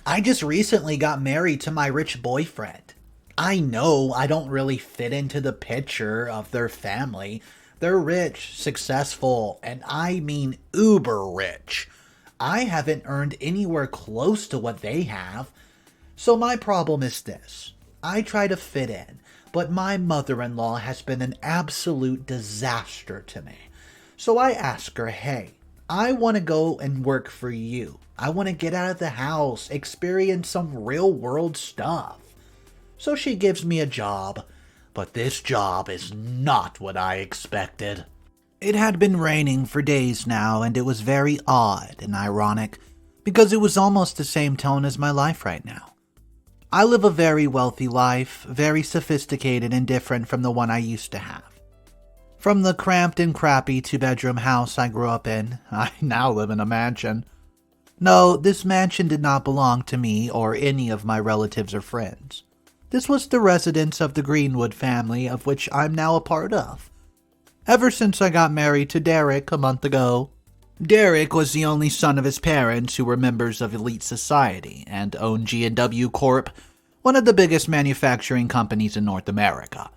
I just recently got married to my rich boyfriend. I know I don't really fit into the picture of their family. They're rich, successful, and I mean uber rich. I haven't earned anywhere close to what they have. So my problem is this. I try to fit in, but my mother-in-law has been an absolute disaster to me. So I ask her, hey, I want to go and work for you. I want to get out of the house, experience some real world stuff. So she gives me a job, but this job is not what I expected. It had been raining for days now, and it was very odd and ironic because it was almost the same tone as my life right now. I live a very wealthy life, very sophisticated and different from the one I used to have. From the cramped and crappy two-bedroom house I grew up in, I now live in a mansion. No, this mansion did not belong to me or any of my relatives or friends. This was the residence of the Greenwood family, of which I'm now a part of. Ever since I got married to Derek a month ago. Derek was the only son of his parents who were members of elite society and owned G&W Corp., one of the biggest manufacturing companies in North America.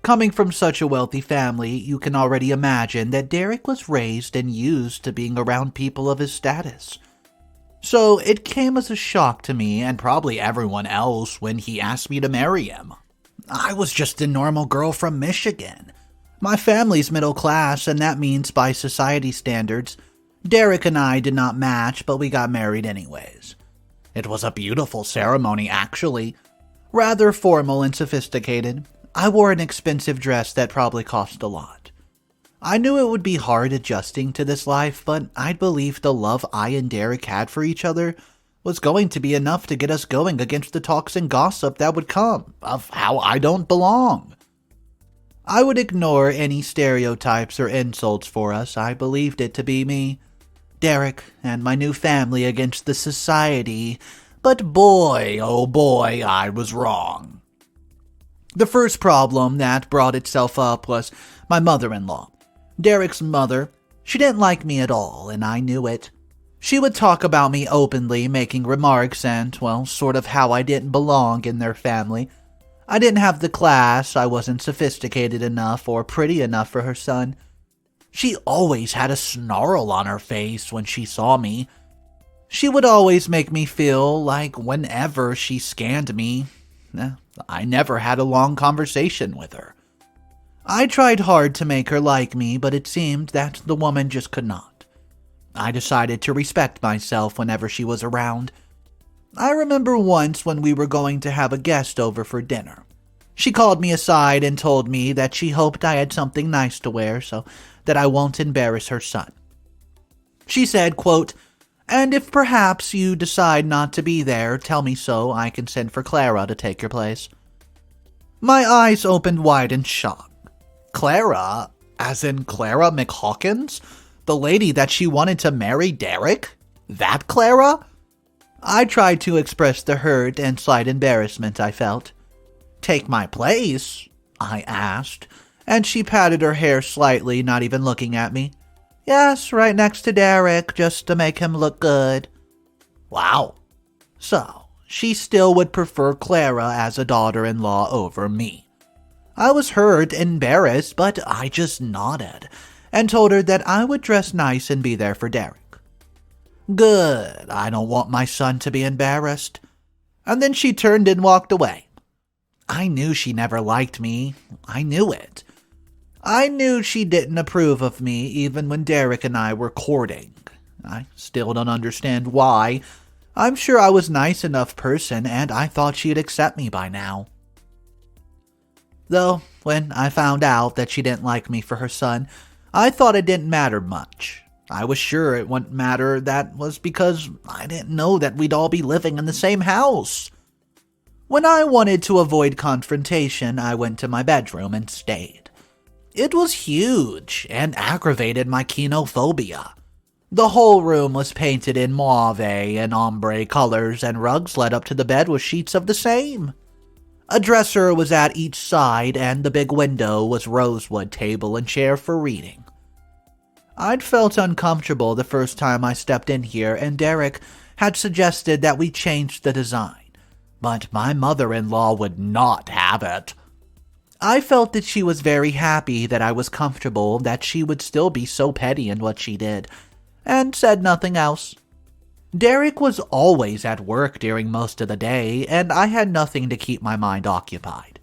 Coming from such a wealthy family, you can already imagine that Derek was raised and used to being around people of his status. So it came as a shock to me and probably everyone else when he asked me to marry him. I was just a normal girl from Michigan. My family's middle class, and that means by society standards, Derek and I did not match, but we got married anyways. It was a beautiful ceremony, actually. Rather formal and sophisticated. I wore an expensive dress that probably cost a lot. I knew it would be hard adjusting to this life, but I believed the love I and Derek had for each other was going to be enough to get us going against the talks and gossip that would come of how I don't belong. I would ignore any stereotypes or insults for us. I believed it to be me, Derek, and my new family against the society, but boy, oh boy, I was wrong. The first problem that brought itself up was my mother-in-law. Derek's mother. She didn't like me at all, and I knew it. She would talk about me openly, making remarks and, well, sort of how I didn't belong in their family. I didn't have the class, I wasn't sophisticated enough or pretty enough for her son. She always had a snarl on her face when she saw me. She would always make me feel like whenever she scanned me, I never had a long conversation with her. I tried hard to make her like me, but it seemed that the woman just could not. I decided to respect myself whenever she was around. I remember once when we were going to have a guest over for dinner. She called me aside and told me that she hoped I had something nice to wear so that I won't embarrass her son. She said, quote, "And if perhaps you decide not to be there, tell me so I can send for Clara to take your place." My eyes opened wide in shock. Clara? As in Clara McHawkins? The lady that she wanted to marry Derek? That Clara? I tried to express the hurt and slight embarrassment I felt. "Take my place?" I asked, and she patted her hair slightly, not even looking at me. "Yes, right next to Derek, just to make him look good." Wow. So, she still would prefer Clara as a daughter-in-law over me. I was hurt and embarrassed, but I just nodded and told her that I would dress nice and be there for Derek. Good, I don't want my son to be embarrassed. And then she turned and walked away. I knew she never liked me. I knew it. I knew she didn't approve of me even when Derek and I were courting. I still don't understand why. I'm sure I was a nice enough person and I thought she'd accept me by now. Though, when I found out that she didn't like me for her son, I thought it didn't matter much. I was sure it wouldn't matter. That was because I didn't know that we'd all be living in the same house. When I wanted to avoid confrontation, I went to my bedroom and stayed. It was huge and aggravated my kinophobia. The whole room was painted in mauve and ombre colors, and rugs led up to the bed with sheets of the same. A dresser was at each side, and the big window was rosewood table and chair for reading. I'd felt uncomfortable the first time I stepped in here, and Derek had suggested that we change the design, but my mother-in-law would not have it. I felt that she was very happy that I was comfortable, that she would still be so petty in what she did, and said nothing else. Derek was always at work during most of the day, and I had nothing to keep my mind occupied.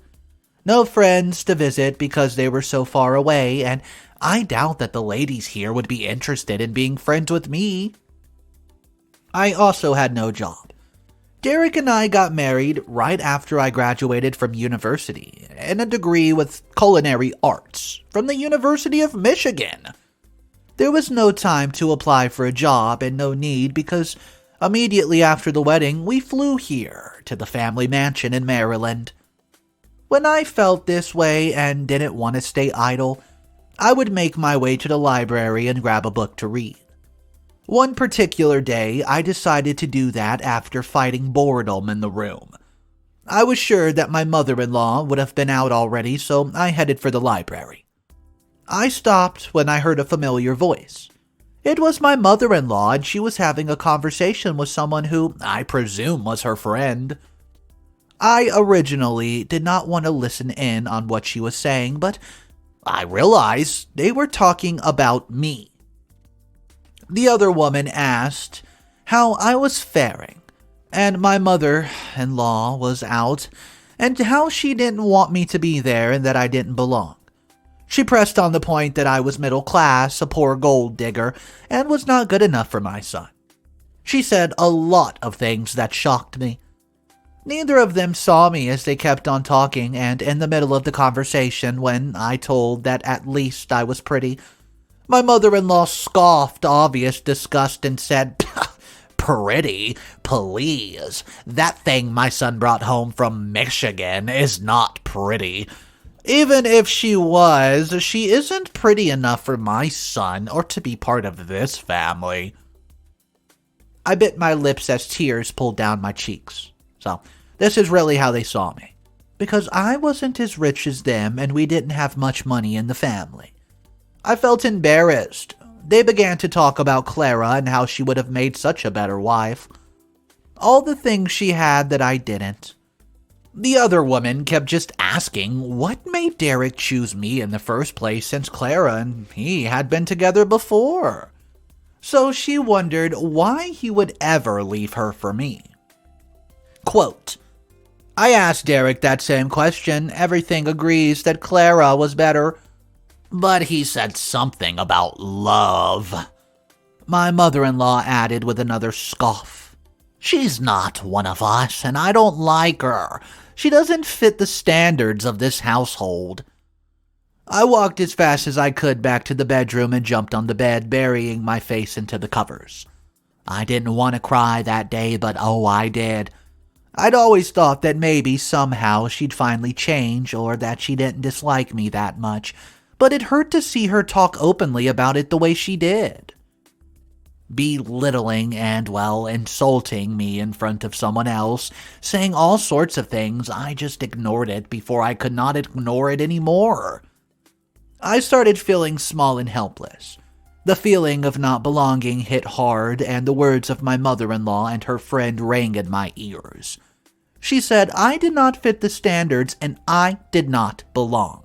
No friends to visit because they were so far away, and I doubt that the ladies here would be interested in being friends with me. I also had no job. Derek and I got married right after I graduated from university, and a degree with culinary arts from the University of Michigan. There was no time to apply for a job and no need because immediately after the wedding, we flew here to the family mansion in Maryland. When I felt this way and didn't want to stay idle, I would make my way to the library and grab a book to read. One particular day, I decided to do that after fighting boredom in the room. I was sure that my mother-in-law would have been out already, so I headed for the library. I stopped when I heard a familiar voice. It was my mother-in-law, and she was having a conversation with someone who I presume was her friend. I originally did not want to listen in on what she was saying, but I realized they were talking about me. The other woman asked how I was faring, and my mother-in-law was out, and how she didn't want me to be there and that I didn't belong. She pressed on the point that I was middle class, a poor gold digger, and was not good enough for my son. She said a lot of things that shocked me. Neither of them saw me as they kept on talking, and in the middle of the conversation, when I told that at least I was pretty, my mother-in-law scoffed obvious disgust and said, "Pretty? Please. That thing my son brought home from Michigan is not pretty. Even if she was, she isn't pretty enough for my son or to be part of this family." I bit my lips as tears pulled down my cheeks. So, this is really how they saw me. Because I wasn't as rich as them and we didn't have much money in the family. I felt embarrassed. They began to talk about Clara and how she would have made such a better wife. All the things she had that I didn't. The other woman kept just asking what made Derek choose me in the first place since Clara and he had been together before. So she wondered why he would ever leave her for me. Quote, I asked Derek that same question. Everything agrees that Clara was better, but he said something about love. My mother-in-law added with another scoff. She's not one of us, and I don't like her. She doesn't fit the standards of this household. I walked as fast as I could back to the bedroom and jumped on the bed, burying my face into the covers. I didn't want to cry that day, but oh, I did. I'd always thought that maybe somehow she'd finally change or that she didn't dislike me that much, but it hurt to see her talk openly about it the way she did. Belittling and, well, insulting me in front of someone else, saying all sorts of things. I just ignored it before I could not ignore it anymore. I started feeling small and helpless. The feeling of not belonging hit hard, and the words of my mother-in-law and her friend rang in my ears. She said I did not fit the standards and I did not belong.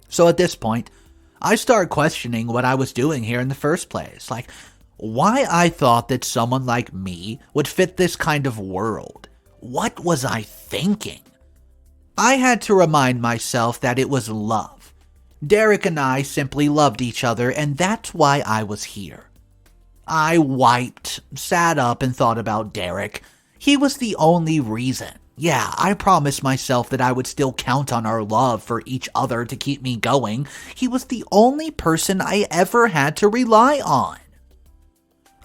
So at this point, I started questioning what I was doing here in the first place. Like, why I thought that someone like me would fit this kind of world. What was I thinking? I had to remind myself that it was love. Derek and I simply loved each other, and that's why I was here. I wiped, sat up, and thought about Derek. He was the only reason. Yeah, I promised myself that I would still count on our love for each other to keep me going. He was the only person I ever had to rely on.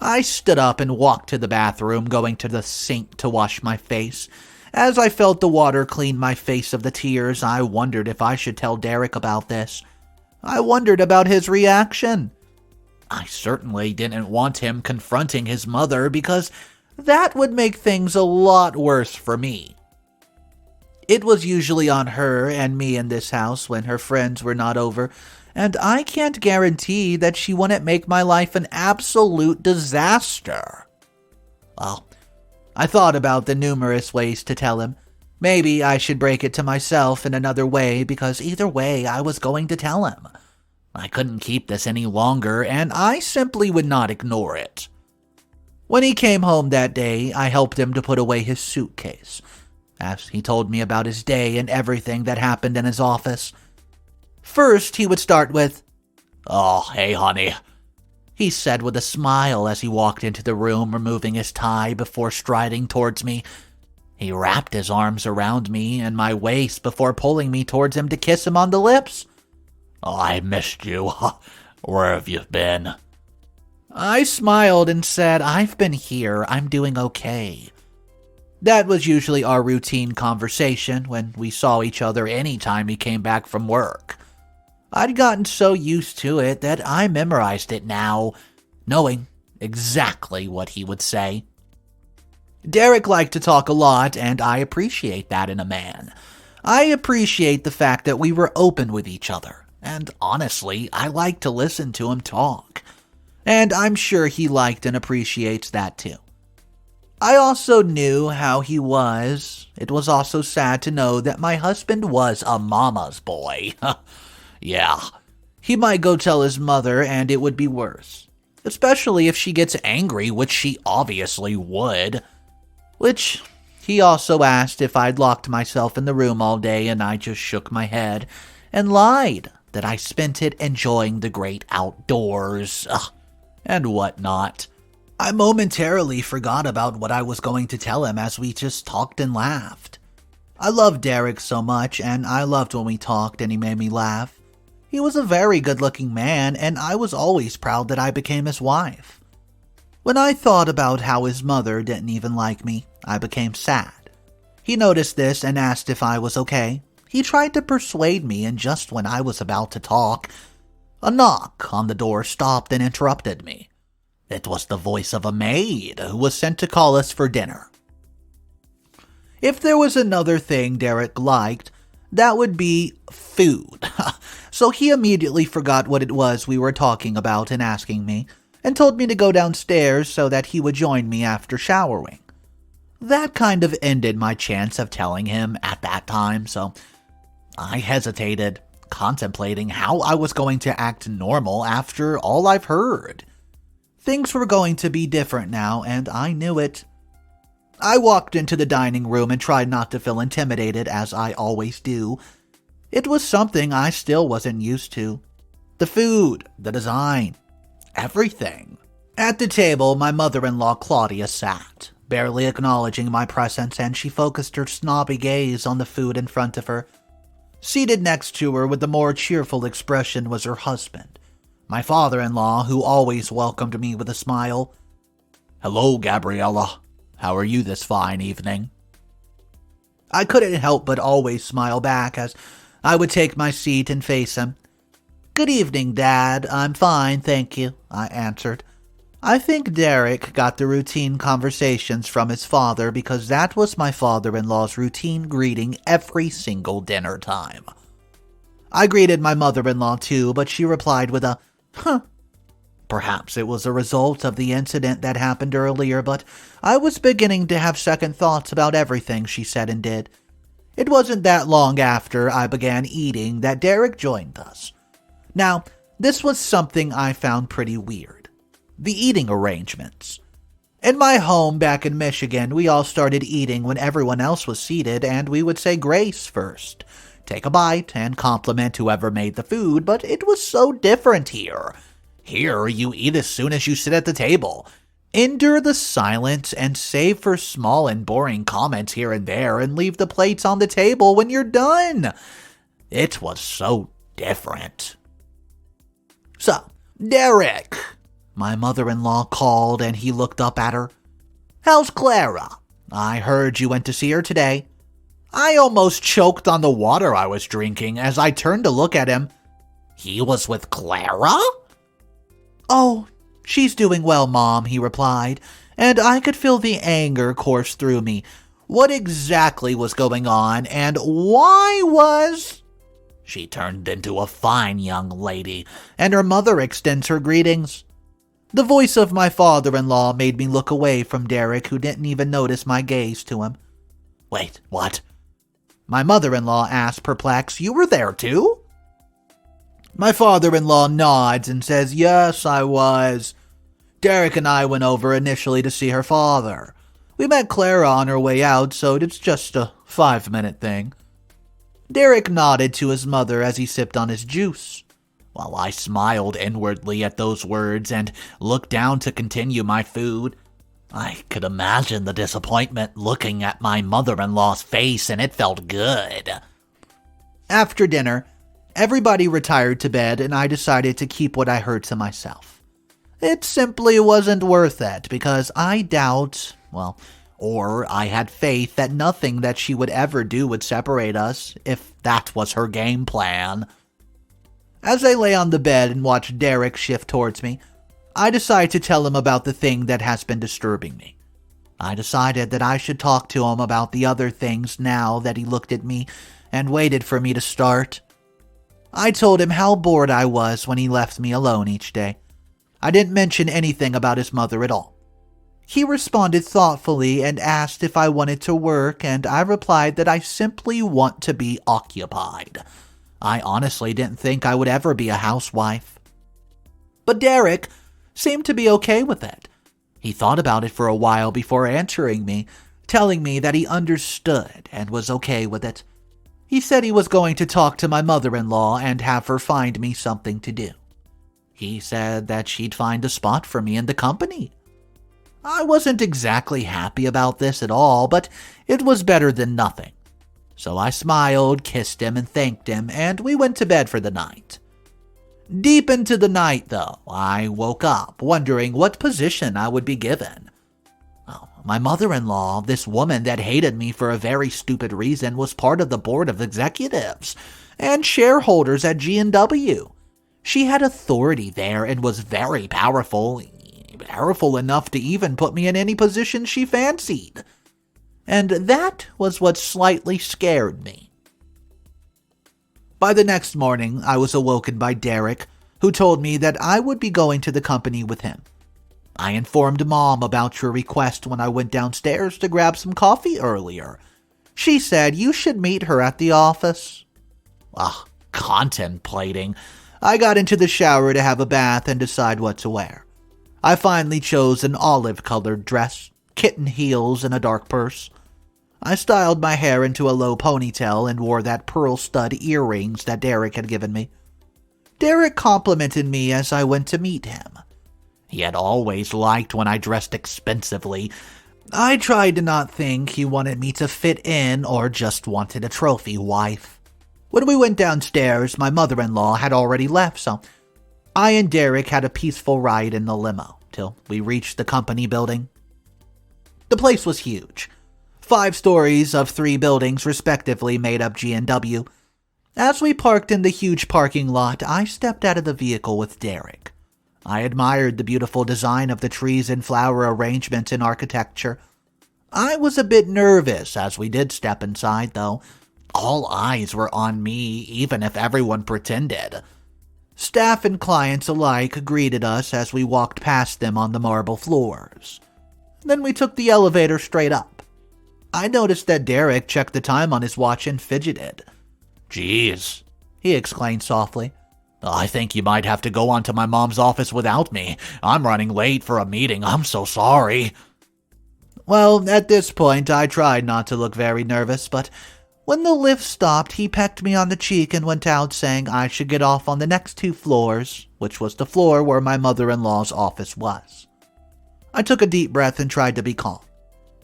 I stood up and walked to the bathroom, going to the sink to wash my face. As I felt the water clean my face of the tears, I wondered if I should tell Derek about this. I wondered about his reaction. I certainly didn't want him confronting his mother because that would make things a lot worse for me. It was usually on her and me in this house when her friends were not over, and I can't guarantee that she wouldn't make my life an absolute disaster. Well, I thought about the numerous ways to tell him. Maybe I should break it to myself in another way, because either way I was going to tell him. I couldn't keep this any longer, and I simply would not ignore it. When he came home that day, I helped him to put away his suitcase, as he told me about his day and everything that happened in his office. First, he would start with, "Oh, hey, honey," he said with a smile as he walked into the room, removing his tie before striding towards me. He wrapped his arms around me and my waist before pulling me towards him to kiss him on the lips. "Oh, I missed you. Where have you been?" I smiled and said, "I've been here. I'm doing okay." That was usually our routine conversation when we saw each other any time he came back from work. I'd gotten so used to it that I memorized it now, knowing exactly what he would say. Derek liked to talk a lot, and I appreciate that in a man. I appreciate the fact that we were open with each other, and honestly, I like to listen to him talk. And I'm sure he liked and appreciates that too. I also knew how he was. It was also sad to know that my husband was a mama's boy. Yeah, he might go tell his mother and it would be worse. Especially if she gets angry, which she obviously would. Which, he also asked if I'd locked myself in the room all day, and I just shook my head and lied that I spent it enjoying the great outdoors. And whatnot. I momentarily forgot about what I was going to tell him as we just talked and laughed. I loved Derek so much, and I loved when we talked and he made me laugh. He was a very good-looking man, and I was always proud that I became his wife. When I thought about how his mother didn't even like me, I became sad. He noticed this and asked if I was okay. He tried to persuade me, and just when I was about to talk, a knock on the door stopped and interrupted me. It was the voice of a maid who was sent to call us for dinner. If there was another thing Derek liked, that would be food. So he immediately forgot what it was we were talking about and asking me, and told me to go downstairs so that he would join me after showering. That kind of ended my chance of telling him at that time, so I hesitated, contemplating how I was going to act normal after all I've heard. Things were going to be different now, and I knew it. I walked into the dining room and tried not to feel intimidated, as I always do. It was something I still wasn't used to. The food, the design, everything. At the table, my mother-in-law Claudia sat, barely acknowledging my presence, and she focused her snobby gaze on the food in front of her. Seated next to her with a more cheerful expression was her husband, my father-in-law, who always welcomed me with a smile. "Hello, Gabriella. How are you this fine evening?" I couldn't help but always smile back as I would take my seat and face him. "Good evening, Dad. I'm fine, thank you," I answered. I think Derek got the routine conversations from his father, because that was my father-in-law's routine greeting every single dinner time. I greeted my mother-in-law too, but she replied with a, "Huh." Perhaps it was a result of the incident that happened earlier, but I was beginning to have second thoughts about everything she said and did. It wasn't that long after I began eating that Derek joined us. Now, this was something I found pretty weird. The eating arrangements. In my home back in Michigan, we all started eating when everyone else was seated, and we would say grace first, take a bite, and compliment whoever made the food, but it was so different here. Here, you eat as soon as you sit at the table. Endure the silence and save for small and boring comments here and there, and leave the plates on the table when you're done. It was so different. "So, Derek," my mother-in-law called, and he looked up at her. "How's Clara? I heard you went to see her today." I almost choked on the water I was drinking as I turned to look at him. He was with Clara? "Oh, she's doing well, Mom," he replied, and I could feel the anger course through me. What exactly was going on, and why was... She turned into a fine young lady, and her mother extends her greetings. The voice of my father-in-law made me look away from Derek, who didn't even notice my gaze to him. "Wait, what?" my mother-in-law asked, perplexed. "You were there too?" My father-in-law nods and says, "Yes, I was. Derek and I went over initially to see her father. We met Clara on her way out, so it's just a 5-minute thing." Derek nodded to his mother as he sipped on his juice, while I smiled inwardly at those words and looked down to continue my food. I could imagine the disappointment looking at my mother-in-law's face, and it felt good. After dinner, everybody retired to bed, and I decided to keep what I heard to myself. It simply wasn't worth it, because I doubt, or I had faith that nothing that she would ever do would separate us, if that was her game plan. As I lay on the bed and watched Derek shift towards me, I decided to tell him about the thing that has been disturbing me. I decided that I should talk to him about the other things now that he looked at me and waited for me to start. I told him how bored I was when he left me alone each day. I didn't mention anything about his mother at all. He responded thoughtfully and asked if I wanted to work, and I replied that I simply want to be occupied. I honestly didn't think I would ever be a housewife. But Derek seemed to be okay with it. He thought about it for a while before answering me, telling me that he understood and was okay with it. He said he was going to talk to my mother-in-law and have her find me something to do. He said that she'd find a spot for me in the company. I wasn't exactly happy about this at all, but it was better than nothing. So I smiled, kissed him, and thanked him, and we went to bed for the night. Deep into the night, though, I woke up, wondering what position I would be given. My mother-in-law, this woman that hated me for a very stupid reason, was part of the board of executives and shareholders at G&W. She had authority there and was very powerful enough to even put me in any position she fancied. And that was what slightly scared me. By the next morning, I was awoken by Derek, who told me that I would be going to the company with him. I informed Mom about your request when I went downstairs to grab some coffee earlier. She said you should meet her at the office. Contemplating, I got into the shower to have a bath and decide what to wear. I finally chose an olive-colored dress, kitten heels, and a dark purse. I styled my hair into a low ponytail and wore that pearl stud earrings that Derek had given me. Derek complimented me as I went to meet him. He had always liked when I dressed expensively. I tried to not think he wanted me to fit in or just wanted a trophy wife. When we went downstairs, my mother-in-law had already left, so I and Derek had a peaceful ride in the limo till we reached the company building. The place was huge. 5 stories of 3 buildings respectively made up G&W. As we parked in the huge parking lot, I stepped out of the vehicle with Derek. I admired the beautiful design of the trees and flower arrangements and architecture. I was a bit nervous as we did step inside, though. All eyes were on me, even if everyone pretended. Staff and clients alike greeted us as we walked past them on the marble floors. Then we took the elevator straight up. I noticed that Derek checked the time on his watch and fidgeted. "Geez," he exclaimed softly. "I think you might have to go on to my mom's office without me. I'm running late for a meeting. I'm so sorry." Well, at this point, I tried not to look very nervous, but when the lift stopped, he pecked me on the cheek and went out saying I should get off on the next 2 floors, which was the floor where my mother-in-law's office was. I took a deep breath and tried to be calm,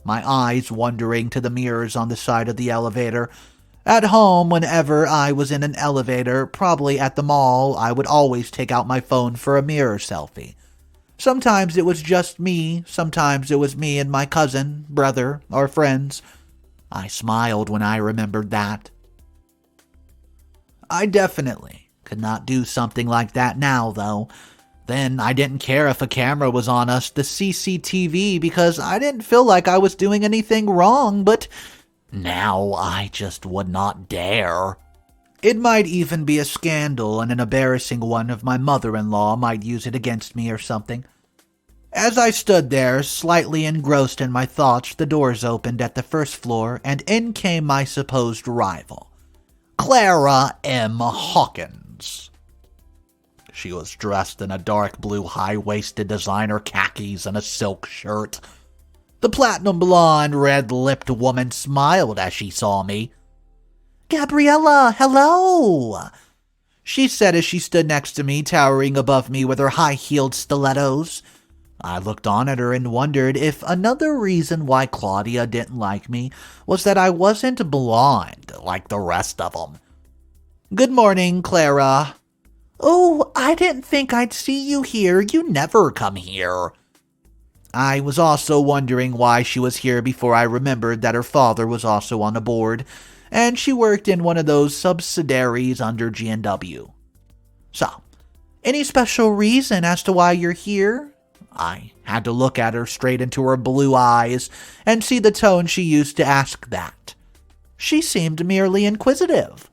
my eyes wandering to the mirrors on the side of the elevator. At home, whenever I was in an elevator, probably at the mall, I would always take out my phone for a mirror selfie. Sometimes it was just me, sometimes it was me and my cousin, brother, or friends. I smiled when I remembered that. I definitely could not do something like that now, though. Then I didn't care if a camera was on us, the CCTV, because I didn't feel like I was doing anything wrong, but now I just would not dare. It might even be a scandal and an embarrassing one if my mother-in-law might use it against me or something. As I stood there, slightly engrossed in my thoughts, the doors opened at the first floor, and in came my supposed rival, Clara M. Hawkins. She was dressed in a dark blue high-waisted designer khakis and a silk shirt. The platinum blonde, red-lipped woman smiled as she saw me. "Gabriella, hello," she said as she stood next to me, towering above me with her high-heeled stilettos. I looked on at her and wondered if another reason why Claudia didn't like me was that I wasn't blonde like the rest of them. "Good morning, Clara." "Oh, I didn't think I'd see you here. You never come here." I was also wondering why she was here before I remembered that her father was also on the board, and she worked in one of those subsidiaries under G&W. "So, any special reason as to why you're here?" I had to look at her straight into her blue eyes and see the tone she used to ask that. She seemed merely inquisitive.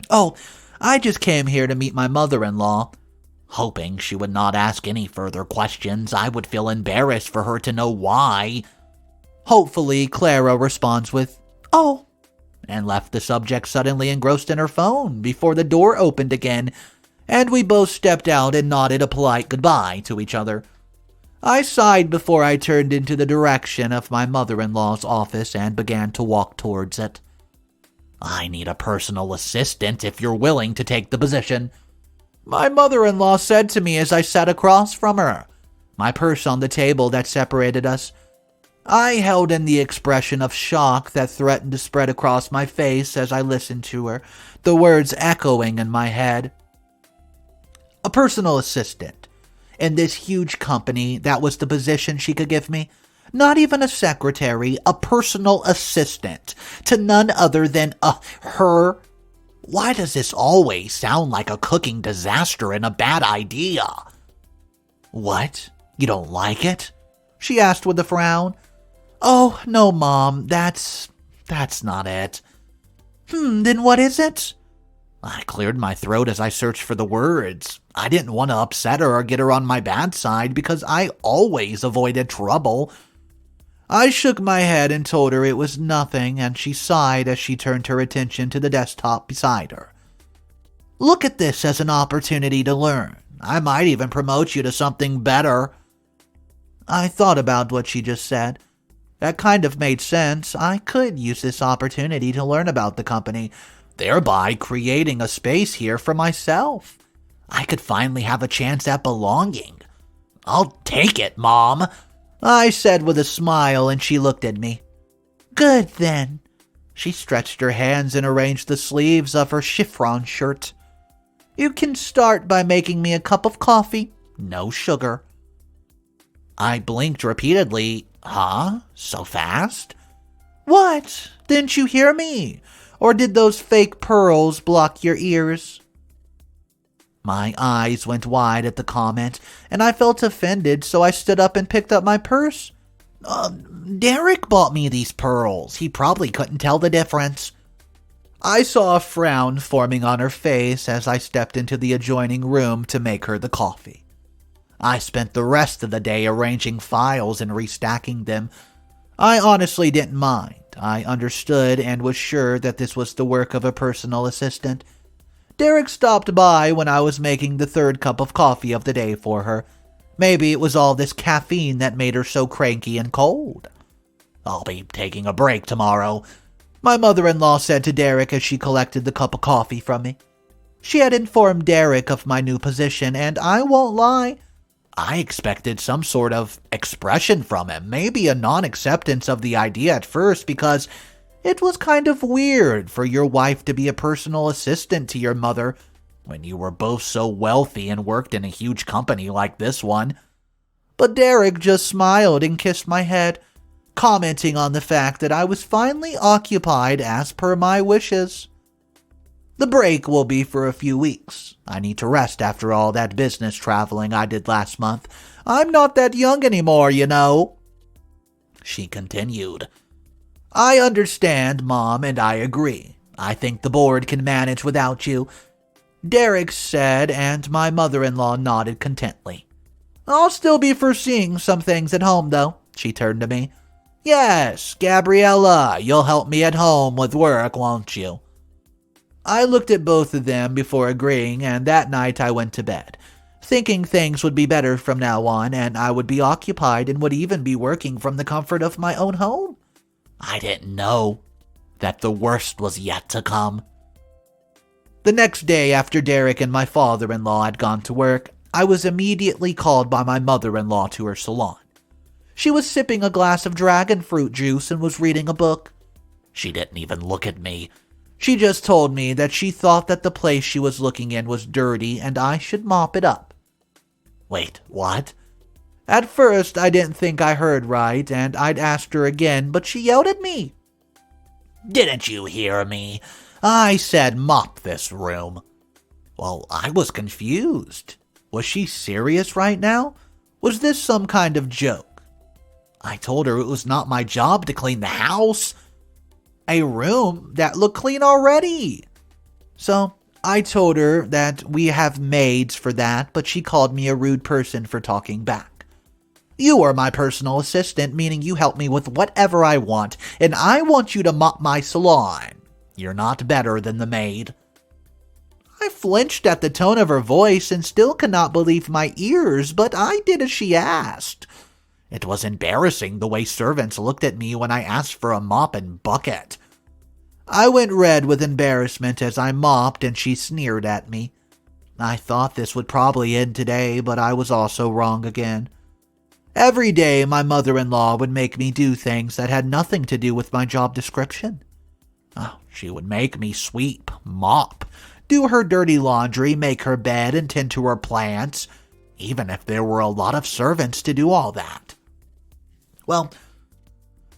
"Oh, I just came here to meet my mother-in-law." Hoping she would not ask any further questions, I would feel embarrassed for her to know why. Hopefully, Clara responds with, "Oh," and left the subject suddenly engrossed in her phone before the door opened again, and we both stepped out and nodded a polite goodbye to each other. I sighed before I turned into the direction of my mother-in-law's office and began to walk towards it. "I need a personal assistant if you're willing to take the position," my mother-in-law said to me as I sat across from her, my purse on the table that separated us. I held in the expression of shock that threatened to spread across my face as I listened to her, the words echoing in my head. A personal assistant. In this huge company, that was the position she could give me. Not even a secretary, a personal assistant to none other than her. Why does this always sound like a cooking disaster and a bad idea? "What? You don't like it?" she asked with a frown. "Oh, no, Mom, that's not it." Then what is it?" I cleared my throat as I searched for the words. I didn't want to upset her or get her on my bad side because I always avoided trouble. I shook my head and told her it was nothing, and she sighed as she turned her attention to the desktop beside her. "Look at this as an opportunity to learn. I might even promote you to something better." I thought about what she just said. That kind of made sense. I could use this opportunity to learn about the company, thereby creating a space here for myself. I could finally have a chance at belonging. "I'll take it, Mom," I said with a smile, and she looked at me. "Good, then." She stretched her hands and arranged the sleeves of her chiffon shirt. "You can start by making me a cup of coffee. No sugar." I blinked repeatedly. "Huh? So fast?" "What? Didn't you hear me? Or did those fake pearls block your ears?" My eyes went wide at the comment, and I felt offended, so I stood up and picked up my purse. Derek bought me these pearls. He probably couldn't tell the difference." I saw a frown forming on her face as I stepped into the adjoining room to make her the coffee. I spent the rest of the day arranging files and restacking them. I honestly didn't mind. I understood and was sure that this was the work of a personal assistant. Derek stopped by when I was making the third cup of coffee of the day for her. Maybe it was all this caffeine that made her so cranky and cold. "I'll be taking a break tomorrow," my mother-in-law said to Derek as she collected the cup of coffee from me. She had informed Derek of my new position, and I won't lie, I expected some sort of expression from him, maybe a non-acceptance of the idea at first, because it was kind of weird for your wife to be a personal assistant to your mother when you were both so wealthy and worked in a huge company like this one. But Derek just smiled and kissed my head, commenting on the fact that I was finally occupied as per my wishes. The break will be for a few weeks. I need to rest after all that business traveling I did last month. I'm not that young anymore, you know. She continued. "I understand, Mom, and I agree. I think the board can manage without you," Derek said, and my mother-in-law nodded contently. I'll still be foreseeing some things at home, though, she turned to me. Yes, Gabriella, you'll help me at home with work, won't you? I looked at both of them before agreeing, and that night I went to bed, thinking things would be better from now on, and I would be occupied and would even be working from the comfort of my own home. I didn't know that the worst was yet to come. The next day, after Derek and my father-in-law had gone to work, I was immediately called by my mother-in-law to her salon. She was sipping a glass of dragon fruit juice and was reading a book. She didn't even look at me. She just told me that she thought that the place she was looking in was dirty and I should mop it up. Wait, what? At first, I didn't think I heard right, and I'd asked her again, but she yelled at me. Didn't you hear me? I said mop this room. Well, I was confused. Was she serious right now? Was this some kind of joke? I told her it was not my job to clean the house. A room that looked clean already. So I told her that we have maids for that, but she called me a rude person for talking back. You are my personal assistant, meaning you help me with whatever I want, and I want you to mop my salon. You're not better than the maid. I flinched at the tone of her voice and still could not believe my ears, but I did as she asked. It was embarrassing the way servants looked at me when I asked for a mop and bucket. I went red with embarrassment as I mopped and she sneered at me. I thought this would probably end today, but I was also wrong again. Every day my mother-in-law would make me do things that had nothing to do with my job description. She would make me sweep, mop, do her dirty laundry, make her bed, and tend to her plants, even if there were a lot of servants to do all that. Well,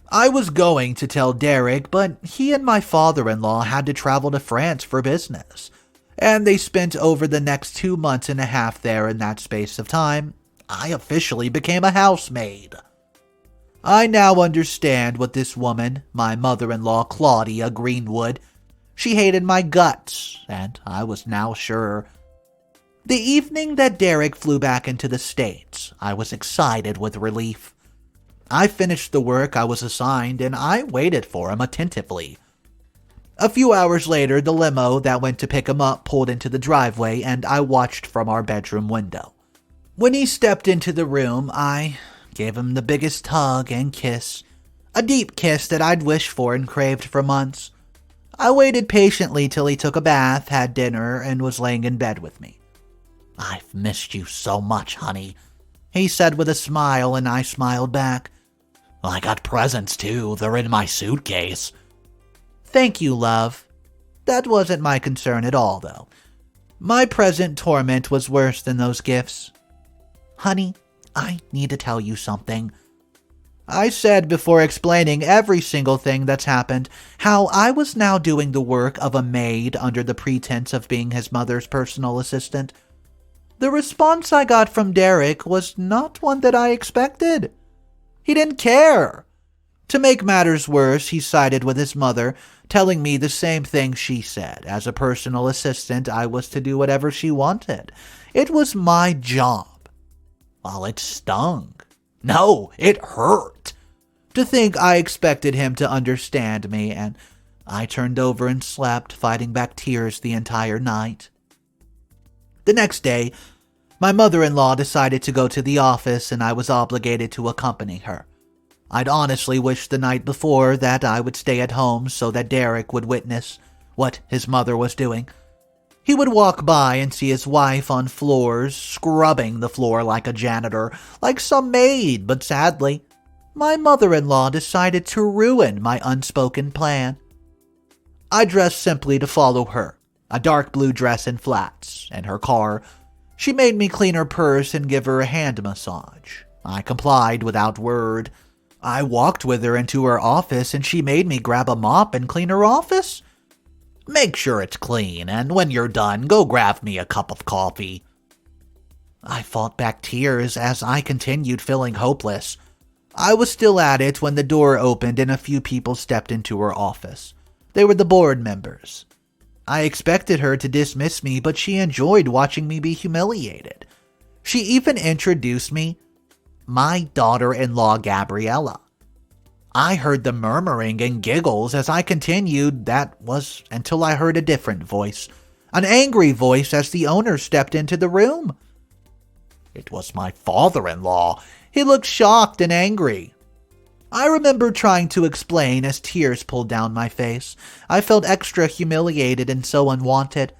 I was going to tell Derek, but he and my father-in-law had to travel to France for business, and they spent over the next 2 months and a half there. In that space of time, I officially became a housemaid. I now understand what this woman, my mother-in-law Claudia Greenwood, she hated my guts, and I was now sure. The evening that Derek flew back into the States, I was excited with relief. I finished the work I was assigned, and I waited for him attentively. A few hours later, the limo that went to pick him up pulled into the driveway, and I watched from our bedroom window. When he stepped into the room, I gave him the biggest hug and kiss, a deep kiss that I'd wished for and craved for months. I waited patiently till he took a bath, had dinner, and was laying in bed with me. I've missed you so much, honey, he said with a smile, and I smiled back. I got presents too, they're in my suitcase. Thank you, love. That wasn't my concern at all, though. My present torment was worse than those gifts. Honey, I need to tell you something, I said before explaining every single thing that's happened, how I was now doing the work of a maid under the pretense of being his mother's personal assistant. The response I got from Derek was not one that I expected. He didn't care. To make matters worse, he sided with his mother, telling me the same thing she said. As a personal assistant, I was to do whatever she wanted. It was my job. Well, it stung. No, it hurt. To think I expected him to understand me, and I turned over and slept, fighting back tears the entire night. The next day, my mother-in-law decided to go to the office, and I was obligated to accompany her. I'd honestly wished the night before that I would stay at home so that Derek would witness what his mother was doing. He would walk by and see his wife on floors, scrubbing the floor like a janitor, like some maid, but sadly, my mother-in-law decided to ruin my unspoken plan. I dressed simply to follow her, a dark blue dress and flats, and her car. She made me clean her purse and give her a hand massage. I complied without word. I walked with her into her office and she made me grab a mop and clean her office. Make sure it's clean, and when you're done, go grab me a cup of coffee. I fought back tears as I continued feeling hopeless. I was still at it when the door opened and a few people stepped into her office. They were the board members. I expected her to dismiss me, but she enjoyed watching me be humiliated. She even introduced me, my daughter-in-law Gabriella. I heard the murmuring and giggles as I continued. That was until I heard a different voice, an angry voice as the owner stepped into the room. It was my father-in-law. He looked shocked and angry. I remember trying to explain as tears pulled down my face. I felt extra humiliated and so unwanted.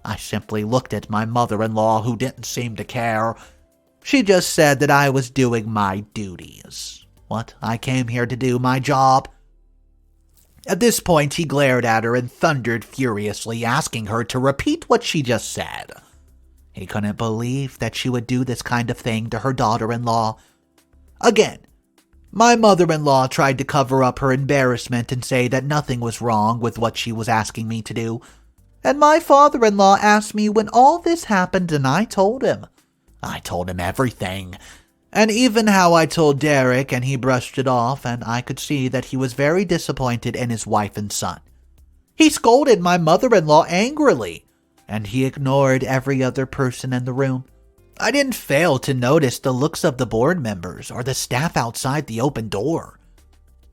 I simply looked at my mother-in-law, who didn't seem to care. She just said that I was doing my duties. What? I came here to do my job. At this point, he glared at her and thundered furiously, asking her to repeat what she just said. He couldn't believe that she would do this kind of thing to her daughter-in-law. Again, my mother-in-law tried to cover up her embarrassment and say that nothing was wrong with what she was asking me to do. And my father-in-law asked me when all this happened, and I told him. I told him everything. And even how I told Derek, and he brushed it off, and I could see that he was very disappointed in his wife and son. He scolded my mother-in-law angrily, and he ignored every other person in the room. I didn't fail to notice the looks of the board members or the staff outside the open door.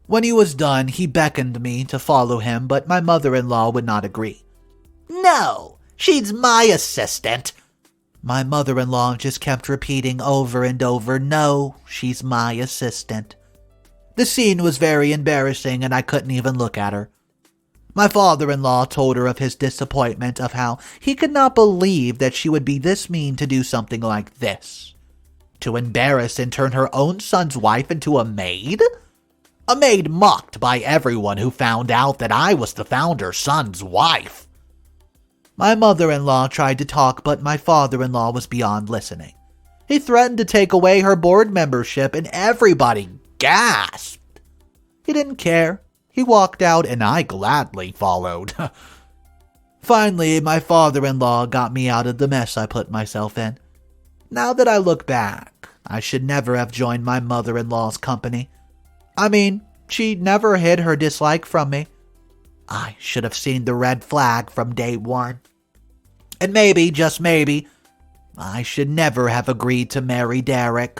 When he was done, he beckoned me to follow him, but my mother-in-law would not agree. No, she's my assistant. My mother-in-law just kept repeating over and over, no, she's my assistant. The scene was very embarrassing and I couldn't even look at her. My father-in-law told her of his disappointment, of how he could not believe that she would be this mean to do something like this. To embarrass and turn her own son's wife into a maid? A maid mocked by everyone who found out that I was the founder's son's wife. My mother-in-law tried to talk, but my father-in-law was beyond listening. He threatened to take away her board membership, and everybody gasped. He didn't care. He walked out, and I gladly followed. Finally, my father-in-law got me out of the mess I put myself in. Now that I look back, I should never have joined my mother-in-law's company. I mean, she never hid her dislike from me. I should have seen the red flag from day one. And maybe, just maybe, I should never have agreed to marry Derek.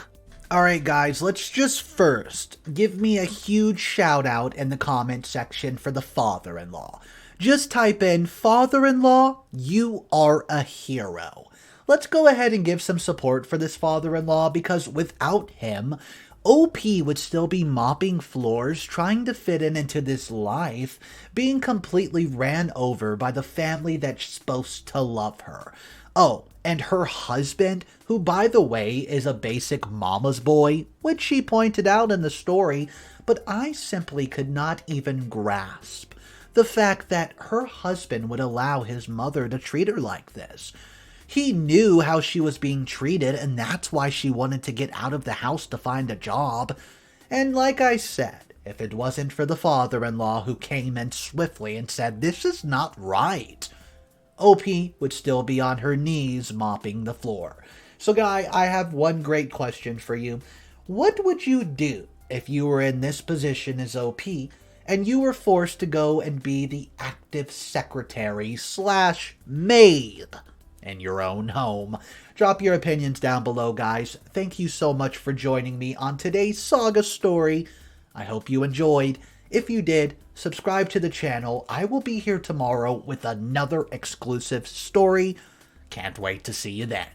Alright guys, let's just first give me a huge shout out in the comment section for the father-in-law. Just type in, father-in-law, you are a hero. Let's go ahead and give some support for this father-in-law, because without him, OP would still be mopping floors, trying to fit into this life, being completely ran over by the family that's supposed to love her. Oh, and her husband, who by the way is a basic mama's boy, which she pointed out in the story, but I simply could not even grasp the fact that her husband would allow his mother to treat her like this. He knew how she was being treated, and that's why she wanted to get out of the house to find a job. And like I said, if it wasn't for the father-in-law who came in swiftly and said, this is not right, OP would still be on her knees mopping the floor. So guy, I have one great question for you. What would you do if you were in this position as OP and you were forced to go and be the active secretary / maid in your own home? Drop your opinions down below, guys. Thank you so much for joining me on today's saga story. I hope you enjoyed. If you did, subscribe to the channel. I will be here tomorrow with another exclusive story. Can't wait to see you then.